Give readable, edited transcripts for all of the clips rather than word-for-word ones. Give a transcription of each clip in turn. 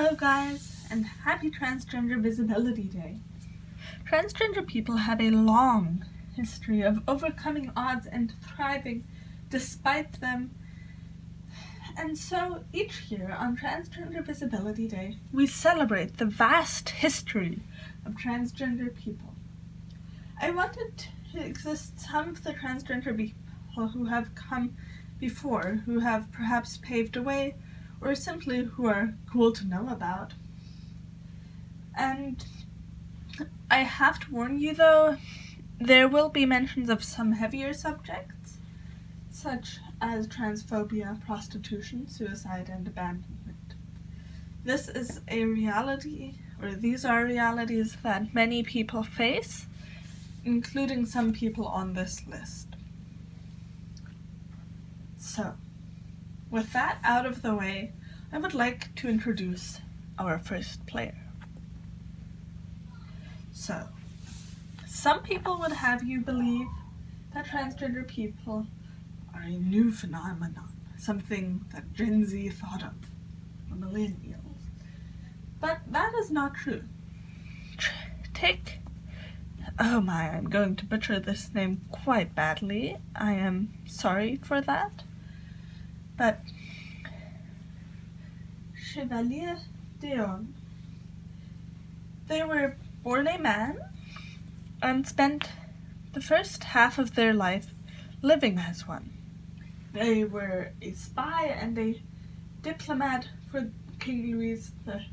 Hello guys, and happy Transgender Visibility Day. Transgender people have a long history of overcoming odds and thriving despite them. And so each year on Transgender Visibility Day, we celebrate the vast history of transgender people. I wanted to exist some of the transgender people who have come before, who have perhaps paved a way, or simply who are cool to know about. And I have to warn you though, there will be mentions of some heavier subjects, such as transphobia, prostitution, suicide, and abandonment. This is a reality, or these are realities that many people face, including some people on this list. So, with that out of the way, I would like to introduce our first player. So, some people would have you believe that transgender people are a new phenomenon, something that Gen Z thought of, or millennials. But that is not true. I'm going to butcher this name quite badly. I am sorry for that. But Chevalier d'Eon, they were born a man and spent the first half of their life living as one. They were a spy and a diplomat for King Louis XV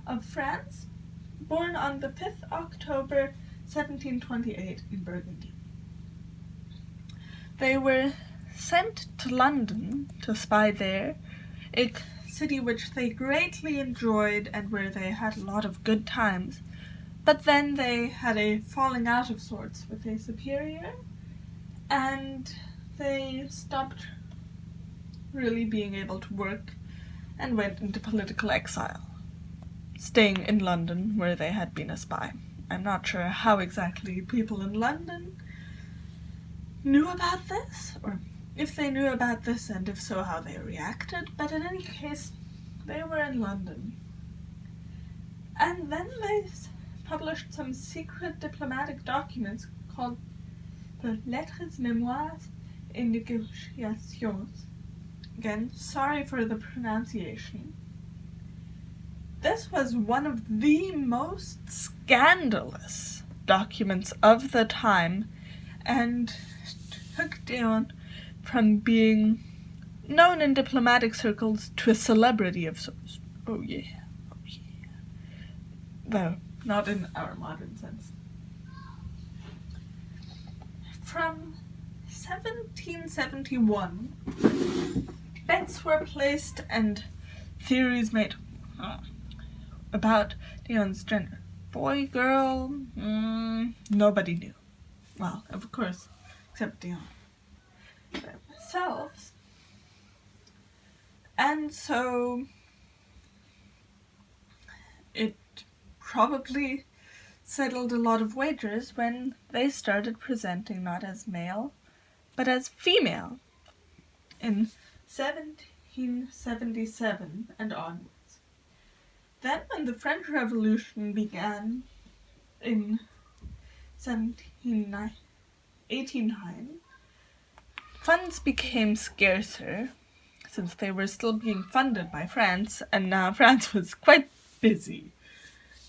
of France, born on the 5th October 1728 in Burgundy. They were sent to London to spy there, a city which they greatly enjoyed and where they had a lot of good times. But then they had a falling out of sorts with a superior, and they stopped really being able to work and went into political exile, staying in London where they had been a spy. I'm not sure how exactly people in London knew about this, or if they knew about this, and if so, how they reacted, but in any case, they were in London. And then they published some secret diplomatic documents called the Letters Memoirs et Négociations. Again, sorry for the pronunciation. This was one of the most scandalous documents of the time, and took down from being known in diplomatic circles to a celebrity of sorts. Oh yeah. Though, not in our modern sense. From 1771, bets were placed and theories made about Dion's gender. Boy, girl, nobody knew. Well, of course, except Dion themselves. And so it probably settled a lot of wagers when they started presenting not as male, but as female in 1777 and onwards. Then when the French Revolution began in 1809, funds became scarcer since they were still being funded by France, and now France was quite busy.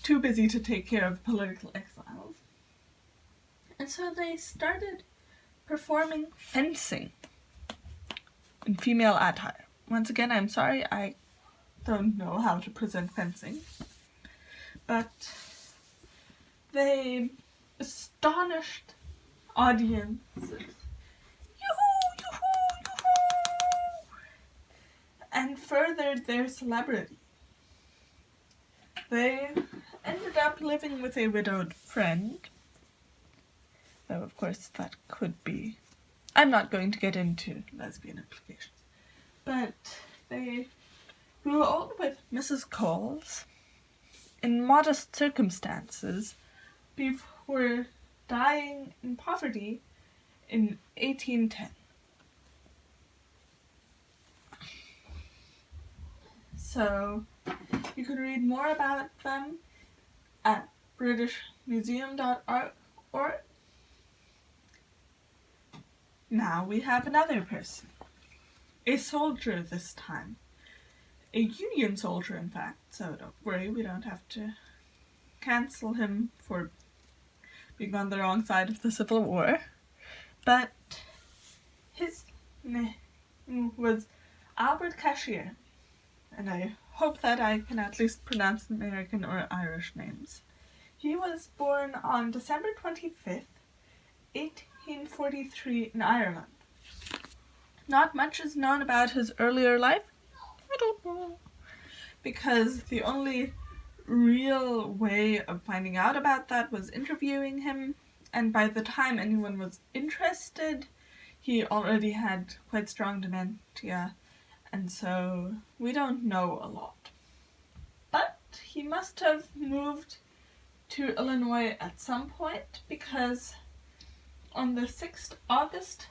Too busy to take care of political exiles. And so they started performing fencing in female attire. Once again, I'm sorry, I don't know how to present fencing. But they astonished audiences. Yoo-hoo! And furthered their celebrity. They ended up living with a widowed friend, though of course that could be. I'm not going to get into lesbian implications, but they grew old with Mrs. Coles in modest circumstances before dying in poverty in 1810. So you can read more about them at britishmuseum.org. Now we have another person. A soldier this time. A Union soldier, in fact, so don't worry, we don't have to cancel him for being on the wrong side of the Civil War. But his name was Albert Cashier, and I hope that I can at least pronounce American or Irish names. He was born on December 25th, 1843 in Ireland. Not much is known about his earlier life. I don't know. Because the only real way of finding out about that was interviewing him, and by the time anyone was interested, he already had quite strong dementia, and so we don't know a lot. But he must have moved to Illinois at some point, because on the 6th August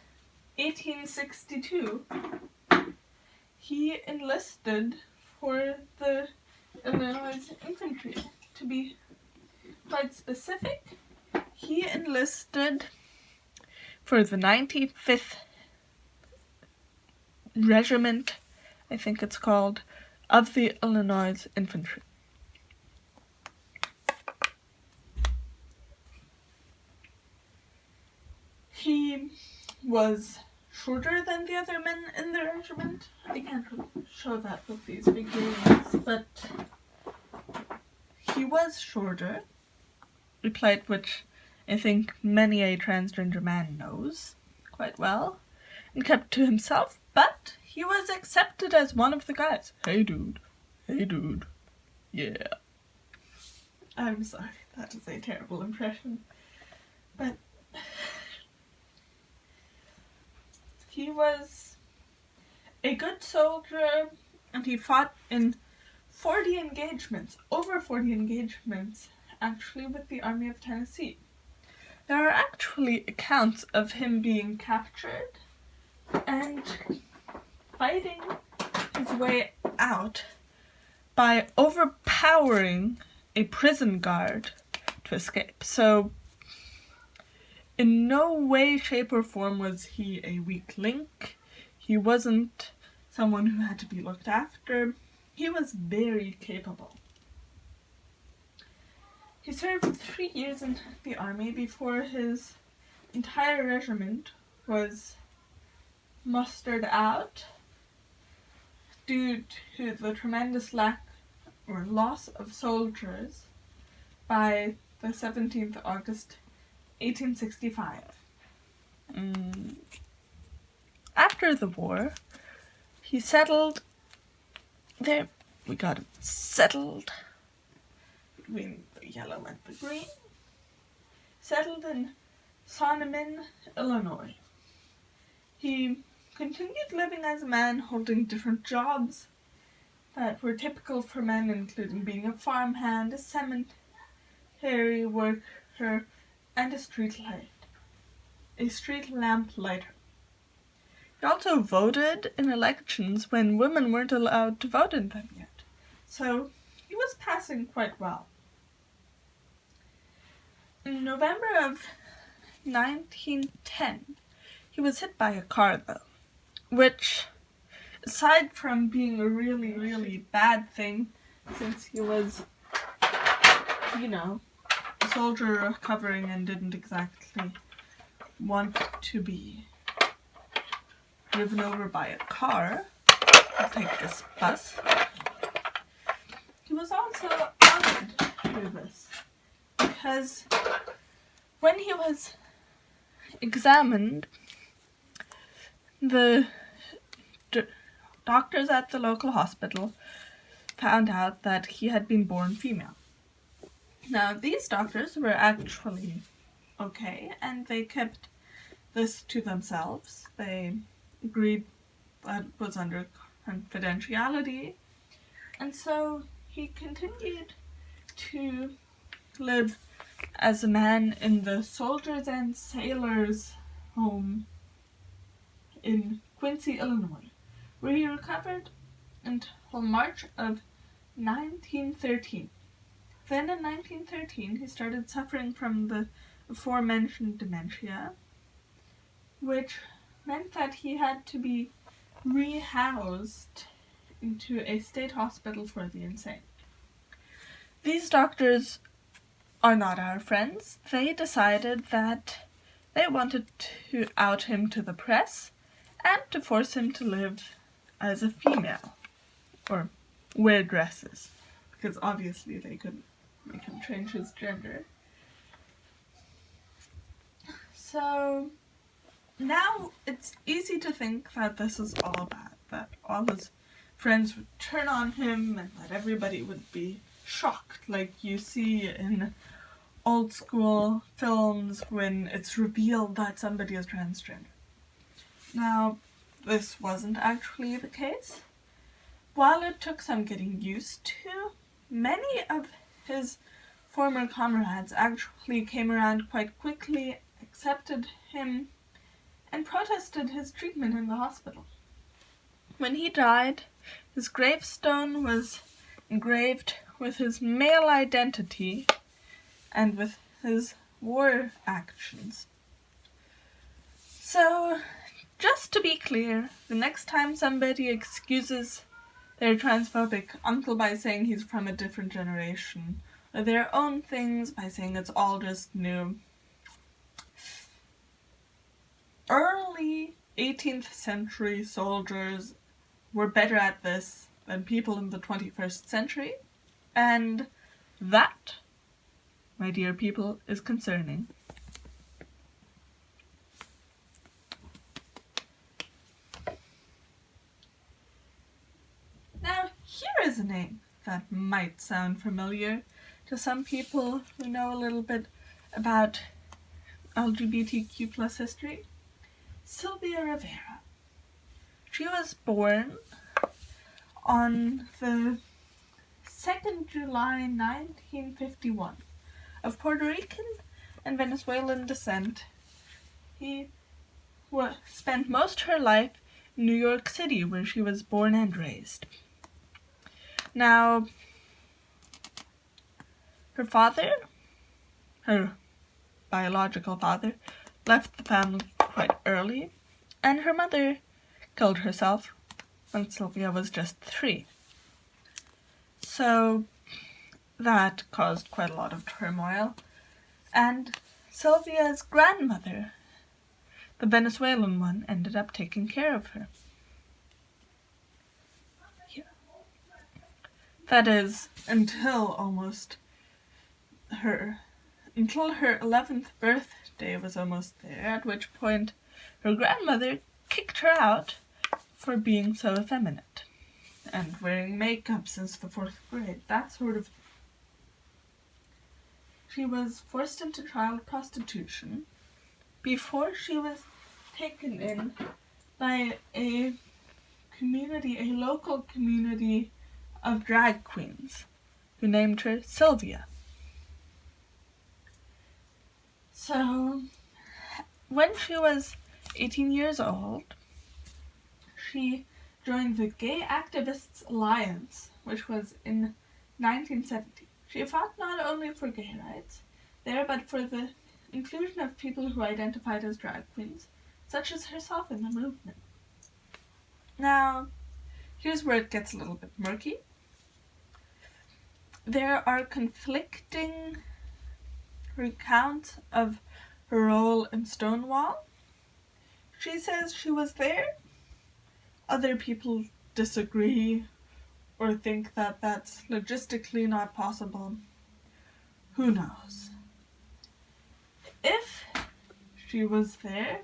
1862, he enlisted for the Illinois infantry. To be quite specific, he enlisted for the 95th Regiment, I think it's called, of the Illinois infantry. He was shorter than the other men in the regiment. I can't really show that with these figurines, but he was shorter, a plight which I think many a transgender man knows quite well, and kept to himself, but he was accepted as one of the guys. Hey dude, yeah. I'm sorry, that is a terrible impression, but he was a good soldier, and he fought in 40 engagements, over 40 engagements, actually, with the Army of Tennessee. There are actually accounts of him being captured and fighting his way out by overpowering a prison guard to escape. So in no way, shape, or form was he a weak link. He wasn't someone who had to be looked after. He was very capable. He served 3 years in the army before his entire regiment was mustered out due to the tremendous lack or loss of soldiers by the 17th August 1865. After the war, he settled there. We got him settled between the yellow and the green. Settled in Sonneman, Illinois. He continued living as a man, holding different jobs that were typical for men, including being a farmhand, a cemetery worker, and a street lamp lighter. He also voted in elections when women weren't allowed to vote in them yet, so he was passing quite well. In November of 1910, he was hit by a car, though, which, aside from being a really, really bad thing, since he was, a soldier recovering and didn't exactly want to be driven over by a car, I'll take this bus. He was also honored for this, because when he was examined, the doctors at the local hospital found out that he had been born female. Now, these doctors were actually okay, and they kept this to themselves. They agreed that it was under confidentiality, and so he continued to live as a man in the Soldiers and Sailors home in Quincy, Illinois, where he recovered and till March of 1913. Then in 1913 he started suffering from the aforementioned dementia, which meant that he had to be rehoused into a state hospital for the insane. These doctors are not our friends. They decided that they wanted to out him to the press and to force him to live as a female, or wear dresses, because obviously they couldn't make him change his gender. So now it's easy to think that this is all bad, that all his friends would turn on him and that everybody would be shocked, like you see in old school films when it's revealed that somebody is transgender. Now, this wasn't actually the case. While it took some getting used to, many of his former comrades actually came around quite quickly, accepted him, and protested his treatment in the hospital. When he died, his gravestone was engraved with his male identity and with his war actions. So, just to be clear, the next time somebody excuses their transphobic uncle by saying he's from a different generation, or their own things by saying it's all just new, early 18th century soldiers were better at this than people in the 21st century, and that, my dear people, is concerning. Now, here is a name that might sound familiar to some people who know a little bit about LGBTQ plus history. Sylvia Rivera. She was born on the 2nd July 1951. Of Puerto Rican and Venezuelan descent, he spent most of her life in New York City, where she was born and raised. Now, her father, her biological father, left the family quite early, and her mother killed herself when Sylvia was just 3. So that caused quite a lot of turmoil, and Sylvia's grandmother, the Venezuelan one, ended up taking care of her. Yeah. That is, until her 11th birthday was almost there, at which point her grandmother kicked her out for being so effeminate and wearing makeup since the 4th grade, that sort of thing. She was forced into child prostitution before she was taken in by a local community of drag queens who named her Sylvia. So, when she was 18 years old, she joined the Gay Activists Alliance, which was in 1970. She fought not only for gay rights there, but for the inclusion of people who identified as drag queens, such as herself, in the movement. Now, here's where it gets a little bit murky. There are conflicting recounts of her role in Stonewall. She says she was there. Other people disagree or think that that's logistically not possible. Who knows? If she was there,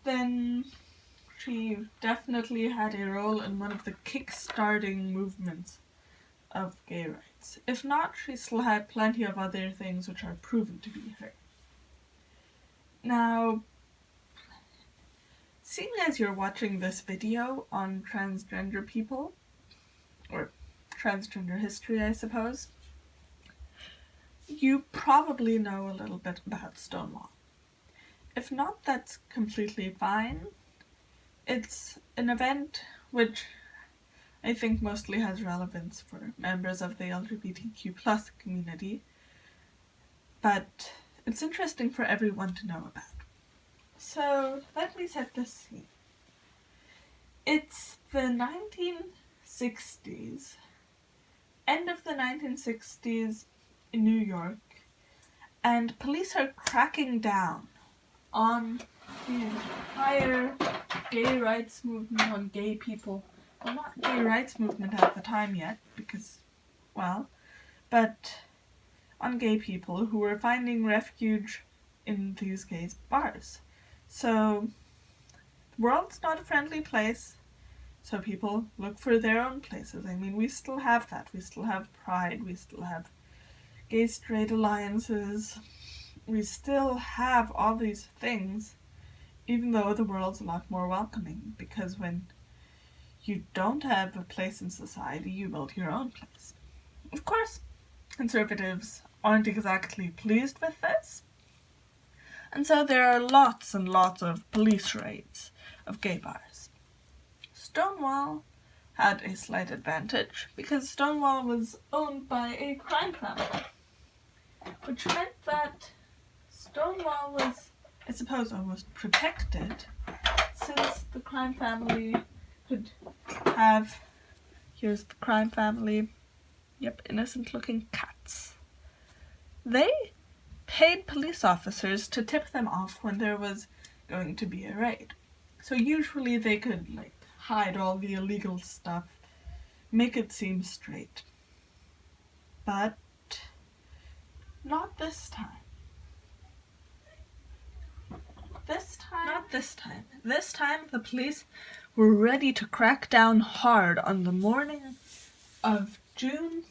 then she definitely had a role in one of the kick-starting movements of gay rights. If not, she still had plenty of other things which are proven to be her. Now, seeing as you're watching this video on transgender people, or transgender history, I suppose, you probably know a little bit about Stonewall. If not, that's completely fine. It's an event which I think mostly has relevance for members of the LGBTQ plus community, but it's interesting for everyone to know about. So let me set the scene. It's the 1960s, end of the 1960s in New York, and police are cracking down on the entire gay rights movement, on gay people. Well, not gay rights movement at the time yet, because, well, but on gay people who were finding refuge in these gay bars. So, the world's not a friendly place, so people look for their own places. I mean, we still have that. We still have pride. We still have gay-straight alliances. We still have all these things, even though the world's a lot more welcoming, because when you don't have a place in society, you build your own place. Of course, conservatives aren't exactly pleased with this, and so there are lots and lots of police raids of gay bars. Stonewall had a slight advantage because Stonewall was owned by a crime family, which meant that Stonewall was, I suppose, almost protected, since the crime family could have, here's the crime family, yep, innocent-looking cats. They paid police officers to tip them off when there was going to be a raid. So usually they could, hide all the illegal stuff, make it seem straight. But not this time. Not this time. This time the police were ready to crack down hard on the morning of June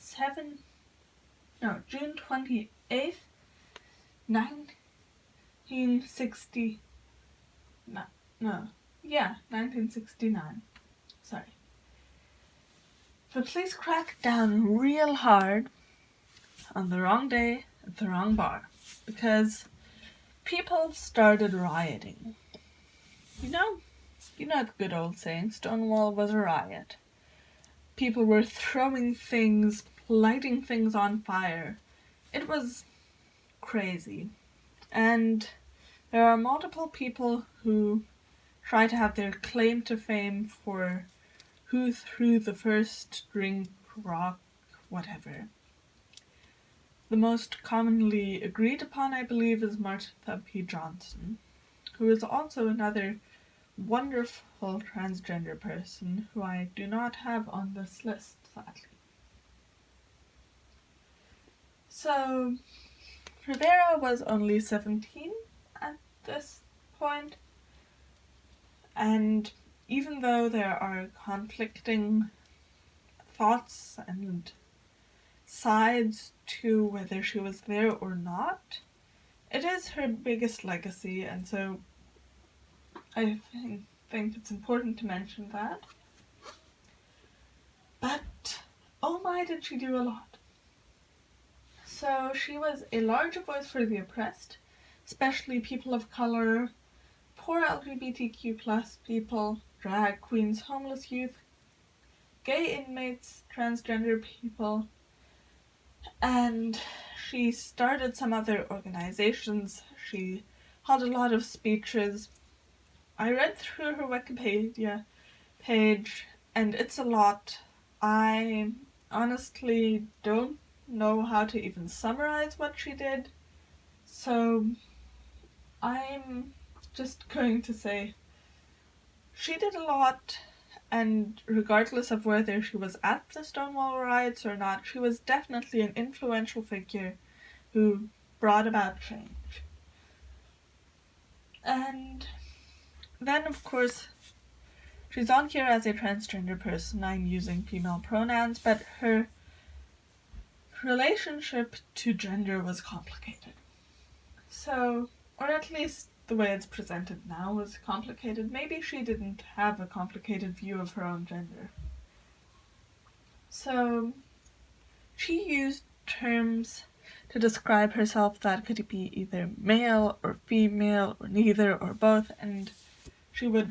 28th, 1969. Sorry. The police cracked down real hard on the wrong day at the wrong bar because people started rioting. You know the good old saying, Stonewall was a riot. People were throwing things, lighting things on fire. It was crazy. And there are multiple people who try to have their claim to fame for who threw the first drink, rock, whatever. The most commonly agreed upon, I believe, is Martin Thumpy Johnson, who is also another wonderful transgender person who I do not have on this list, sadly. So, Rivera was only 17 at this point, and even though there are conflicting thoughts and sides to whether she was there or not, it is her biggest legacy, and so I think it's important to mention that. But, oh my, did she do a lot. So she was a large voice for the oppressed, especially people of color, poor LGBTQ plus people, drag queens, homeless youth, gay inmates, transgender people, and she started some other organizations. She held a lot of speeches. I read through her Wikipedia page, and it's a lot. I honestly don't know how to even summarize what she did, so I'm just going to say she did a lot, and regardless of whether she was at the Stonewall riots or not, she was definitely an influential figure who brought about change. And then, of course, she's on here as a transgender person. I'm using female pronouns, but her relationship to gender was complicated. So, or at least the way it's presented now was complicated. Maybe she didn't have a complicated view of her own gender. So, she used terms to describe herself that could be either male or female or neither or both, and she would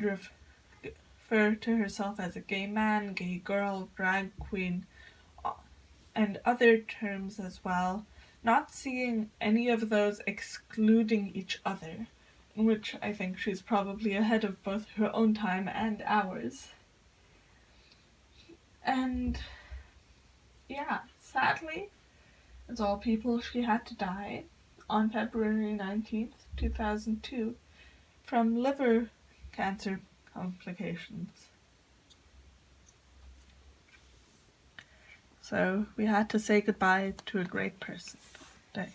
refer to herself as a gay man, gay girl, drag queen, and other terms as well, not seeing any of those excluding each other, in which I think she's probably ahead of both her own time and ours. And yeah, sadly, as all people, she had to die on February 19th, 2002, from liver cancer complications. So we had to say goodbye to a great person today.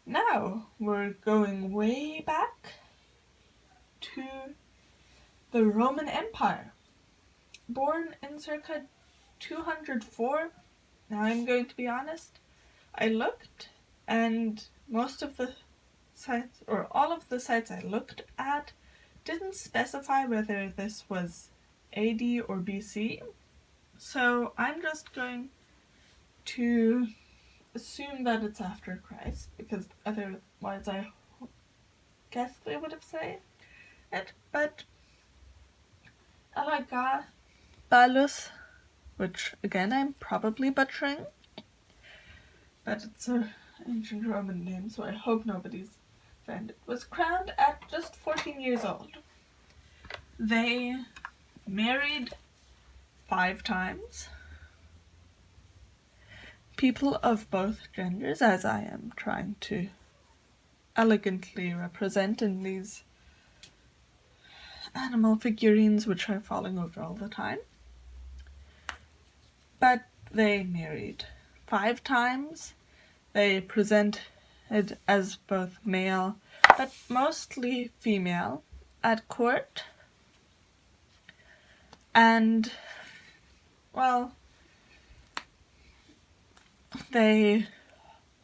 Now we're going way back to the Roman Empire. Born in circa 204, now I'm going to be honest, I looked, and most of the sites, or all of the sites I looked at, didn't specify whether this was AD or BC, so I'm just going to assume that it's after Christ, because otherwise I guess they would have said it, but Elagabalus, which again I'm probably butchering, but it's an ancient Roman name, so I hope nobody's offended, was crowned at just 14 years old. They married 5 times. People of both genders, as I am trying to elegantly represent in these animal figurines which are falling over all the time. But they married 5 times. They presented as both male, but mostly female, at court. And, well, they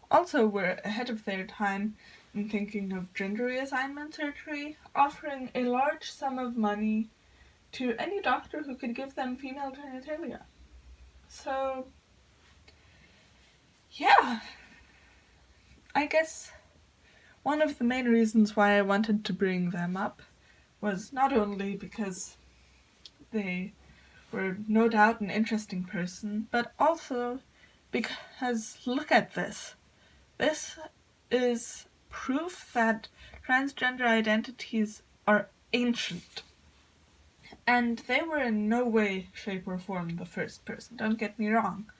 also were ahead of their time in thinking of gender reassignment surgery, offering a large sum of money to any doctor who could give them female genitalia. So, yeah, I guess one of the main reasons why I wanted to bring them up was not only because they were no doubt an interesting person, but also because look at this. This is proof that transgender identities are ancient. And they were in no way, shape, or form the first person, don't get me wrong.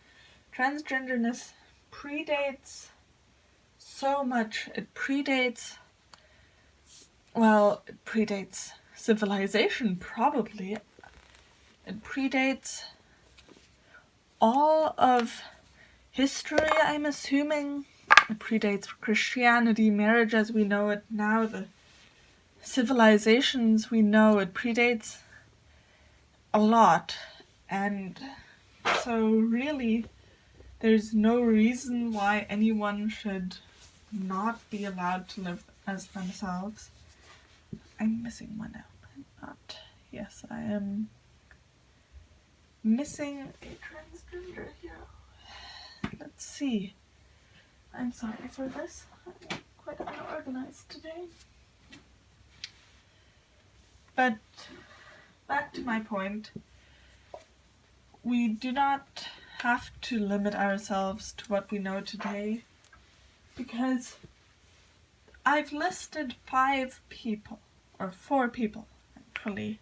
Transgenderness predates so much. It predates civilization, probably. It predates all of history, I'm assuming. It predates Christianity, marriage as we know it now, the civilizations we know. It predates a lot. And so really, there's no reason why anyone should not be allowed to live as themselves. I'm missing one out. Yes, I am missing a transgender here. Let's see. I'm sorry for this. I'm quite unorganized today. But back to my point. We do not have to limit ourselves to what we know today, because I've listed 5 people, or 4 people, actually.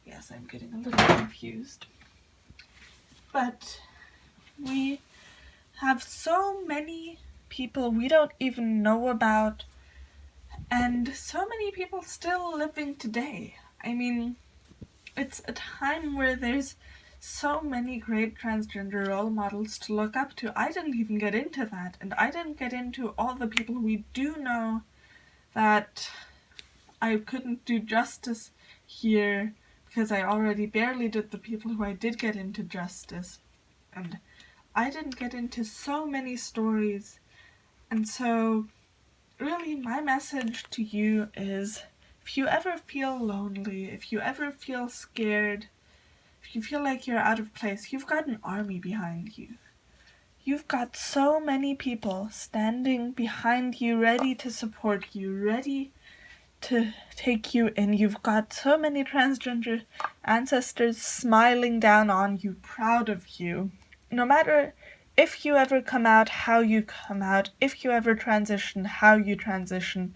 Yes, I'm getting a little confused. But we have so many people we don't even know about, and so many people still living today. I mean, it's a time where there's so many great transgender role models to look up to. I didn't even get into that, and I didn't get into all the people we do know that I couldn't do justice here, because I already barely did the people who I did get into justice, and I didn't get into so many stories. And so really my message to you is, if you ever feel lonely, if you ever feel scared, if you feel like you're out of place, you've got an army behind you. You've got so many people standing behind you, ready to support you, ready to take you in. You've got so many transgender ancestors smiling down on you, proud of you. No matter if you ever come out, how you come out, if you ever transition, how you transition,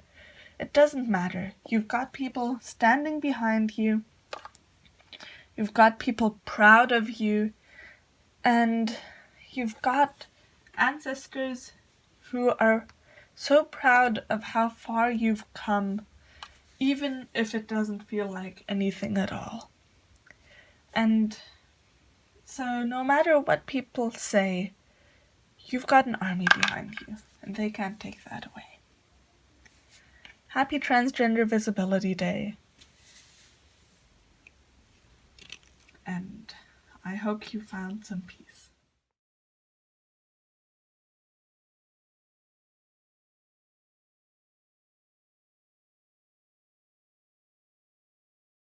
it doesn't matter. You've got people standing behind you. You've got people proud of you. And you've got ancestors who are so proud of how far you've come, even if it doesn't feel like anything at all. And so no matter what people say, you've got an army behind you, and they can't take that away. Happy Transgender Visibility Day. And I hope you found some peace.